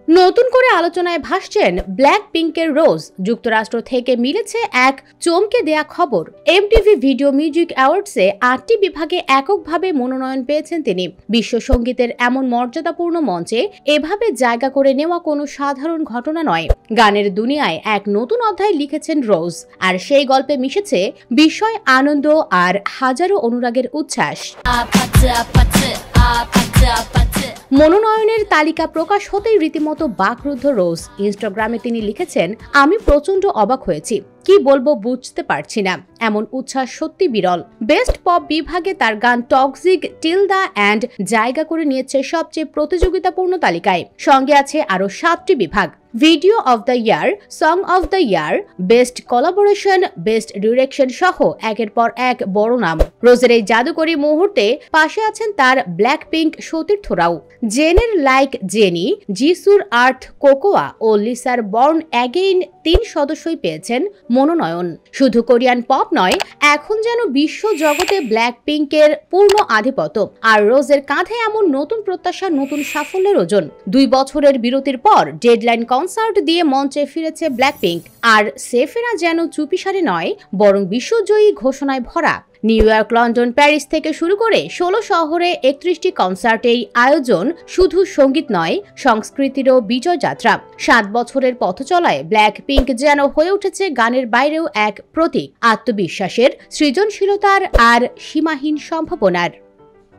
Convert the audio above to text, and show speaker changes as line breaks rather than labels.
নতুন করে আলোচনায় ভাসছেন ব্ল্যাক পিঙ্কের রোজ। যুক্তরাষ্ট্র থেকে মিলেছে এক চমকে দেয়া খবর। এমটিভি ভিডিও মিউজিক অ্যাওয়ার্ডসে ৮টি বিভাগে এককভাবে মনোনয়ন পেয়েছেন তিনি। বিশ্ব সঙ্গীতের এমন মর্যাদাপূর্ণ মঞ্চে এভাবে জায়গা করে নেওয়া কোনো সাধারণ ঘটনা নয়। গানের দুনিয়ায় এক নতুন অধ্যায় লিখেছেন রোজ, আর সেই গল্পে মিশেছে বিস্ময়, আনন্দ আর হাজারো অনুরাগের উচ্ছ্বাস। মনোনয়নের তালিকা প্রকাশ হতেই রীতিমতো বাকরুদ্ধ রোজ। ইনস্টাগ্রামে তিনি লিখেছেন, আমি প্রচন্ড অবাক হয়েছি, কি বলবো বুঝতে পারছি না, এমন উচ্ছ্বাস সত্যি বিরল। বেস্ট পপ বিভাগে তার গান টক্সিক টিলদা অ্যান্ড জায়গা করে নিয়েছে সবচেয়ে প্রতিযোগিতাপূর্ণ তালিকায়। সঙ্গে আছে আরো 7টি বিভাগ: video of the year, song of the year, best collaboration, best direction সহ একের পর এক বড় নাম। রোজের এই জাদুকরী মুহূর্তে পাশে আছেন তার ব্ল্যাক পিঙ্ক সতীর্থরাও। জেনের লাইক জেনি, জিসুর আর্থ কোকোয়া ও লিসার বর্ন অ্যাগেইন 3 সদস্যই পেয়েছেন মনোনয়ন। শুধু কোরিয়ান পপ নয়, এখন যেন বিশ্ব জগতে ব্ল্যাক পিঙ্কের পূর্ণ আধিপত্য। আর রোজের কাঁধে এমন নতুন প্রত্যাশা, নতুন সাফল্যের ওজন। 2 বছরের বিরতির পর ডেডলাইন কনসার্ট দিয়ে মঞ্চে ফিরেছে ব্ল্যাক পিঙ্ক। আর সে ফেরা যেন চুপিসারে নয়, বরং বিশ্বজয়ী ঘোষণায় ভরা। নিউ ইয়র্ক, লন্ডন, প্যারিস থেকে শুরু করে 16 শহরে 31টি কনসার্টেই আয়োজন শুধু সঙ্গীত নয়, সংস্কৃতিরও বিজয় যাত্রা। 7 বছরের পথচলায় ব্ল্যাক পিঙ্ক যেন হয়ে উঠেছে গানের বাইরেও এক প্রতীক, আত্মবিশ্বাসের, সৃজনশীলতার আর সীমাহীন সম্ভাবনার।